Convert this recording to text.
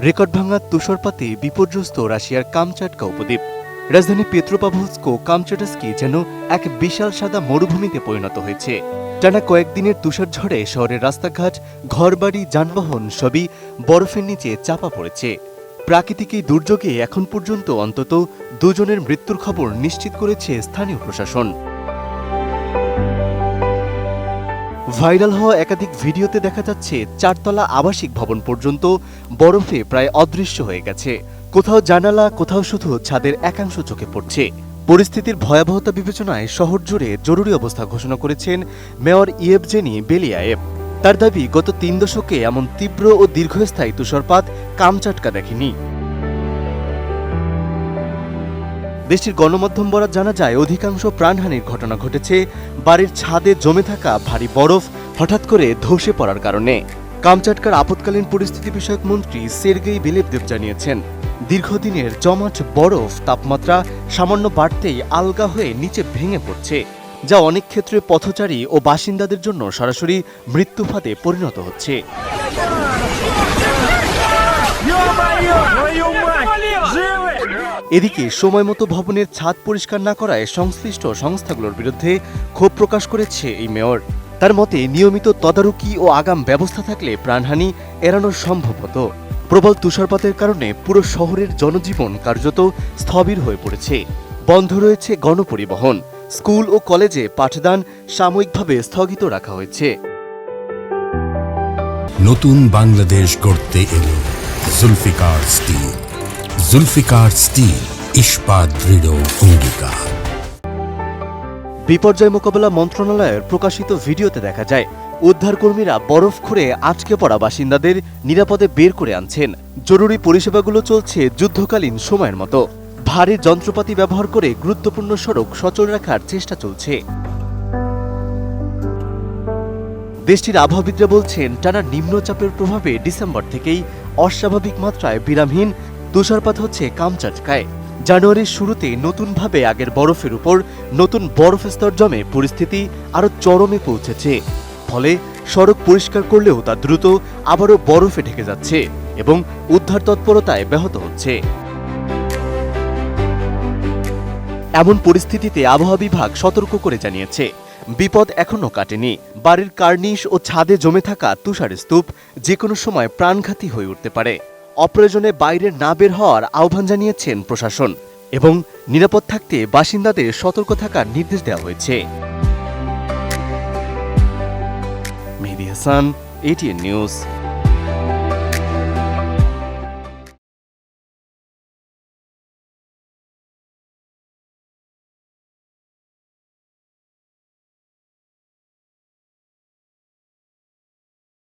Record ভাঙা তুষারপাতে বিপর্যস্ত রাশিয়ার কামচাটকা উপদ্বীপ। রাজধানী পেত্রোপাভলস্ক কামচাটস্কি যেন এক বিশাল সাদা মরুভূমিতে পরিণত হয়েছে। টানা কয়েকদিনের তুষারঝড়ে শহরের রাস্তাঘাট, ঘরবাড়ি, যানবাহন সবই বরফের নিচে চাপা পড়েছে। প্রাকৃতিক এই দুর্যোগে এখন পর্যন্ত অন্তত 2 জনের মৃত্যুর খবর নিশ্চিত করেছে স্থানীয় প্রশাসন। ভাইরাল হওয়া একাধিক ভিডিওতে দেখা যাচ্ছে 4 তলা আবাসিক ভবন পর্যন্ত বরফে প্রায় অদৃশ্য হয়ে গেছে। কোথাও জানালা, কোথাও শুধু ছাদের একাংশ চোখে পড়ছে। পরিস্থিতির ভয়াবহতা বিবেচনায় শহর জুড়ে জরুরি অবস্থা ঘোষণা করেছেন মেয়র ইয়েভজেনি বেলিয়ায়েভ। তার দাবি, গত 3 দশকে এমন তীব্র ও দীর্ঘস্থায়ী তুষারপাত কামচাটকা দেখেনি। দেশটির গণমাধ্যম বরাত জানা যায়, অধিকাংশ প্রাণহানির ঘটনা ঘটেছে বাড়ির ছাদে জমে থাকা ভারী বরফ হঠাৎ করে ধসে পড়ার কারণে। কামচাটকার আপৎকালীন পরিস্থিতি বিষয়ক মন্ত্রী সের্গেই বেলেভদেভ জানিয়েছেন, দীর্ঘদিনের জমাট বরফ তাপমাত্রা সামান্য বাড়তেই আলগা হয়ে নিচে ভেঙে পড়ছে, যা অনেক ক্ষেত্রে পথচারী ও বাসিন্দাদের জন্য সরাসরি মৃত্যুফাঁদে পরিণত হচ্ছে। এদিকে সময়মতো ভবনের ছাদ পরিষ্কার না করায় সংশ্লিষ্ট সংস্থাগুলোর বিরুদ্ধে ক্ষোভ প্রকাশ করেছে এই মেয়র। তার মতে, নিয়মিত তদারকি ও আগাম ব্যবস্থা থাকলে প্রাণহানি এড়ানো সম্ভব হতো। প্রবল তুষারপাতের কারণে পুরো শহরের জনজীবন কার্যত স্থবির হয়ে পড়েছে। বন্ধ রয়েছে গণপরিবহন, স্কুল ও কলেজে পাঠদান সাময়িকভাবে স্থগিত রাখা হয়েছে। নতুন বাংলাদেশ গড়তে এলো জুলফিকার স্টিল। জুলফিকার স্টিল, ইস্পাত দৃঢ় অঙ্গীকার। বিপর্যয় মোকাবেলা মন্ত্রণালয়ের প্রকাশিত ভিডিওতে দেখা যায়, উদ্ধারকর্মীরা বরফ খুঁড়ে আটকে পড়া বাসিন্দাদের নিরাপদে বের করে আনছেন। জরুরি পরিষেবাগুলো চলছে যুদ্ধকালীন সময়ের মতো। ভারী যন্ত্রপাতি ব্যবহার করে গুরুত্বপূর্ণ সড়ক সচল রাখার চেষ্টা চলছে। দেশটির আবহাওয়াবিদরা বলছেন, টানা নিম্নচাপের প্রভাবে ডিসেম্বর থেকেই অস্বাভাবিক মাত্রায় বিরামহীন তুষারপাত হচ্ছে কামচাটকায়। জানুয়ারির শুরুতে নতুনভাবে আগের বরফের উপর নতুন বরফ স্তর জমে পরিস্থিতি আরও চরমে পৌঁছেছে। ফলে সড়ক পরিষ্কার করলেও তা দ্রুত আবারও বরফে ঢেকে যাচ্ছে এবং উদ্ধার তৎপরতায় ব্যাহত হচ্ছে। এমন পরিস্থিতিতে আবহাওয়া বিভাগ সতর্ক করে জানিয়েছে, বিপদ এখনও কাটেনি। বাড়ির কার্নিশ ও ছাদে জমে থাকা তুষার স্তূপ যে কোনো সময় প্রাণঘাতী হয়ে উঠতে পারে। অপ্রয়োজনে বাইরে না বের হওয়ার আহ্বান জানিয়েছেন প্রশাসন এবং নিরাপদ থাকতে বাসিন্দাদের সতর্ক থাকার নির্দেশ দেওয়া হয়েছে। মেহেদী হাসান, ATN নিউজ।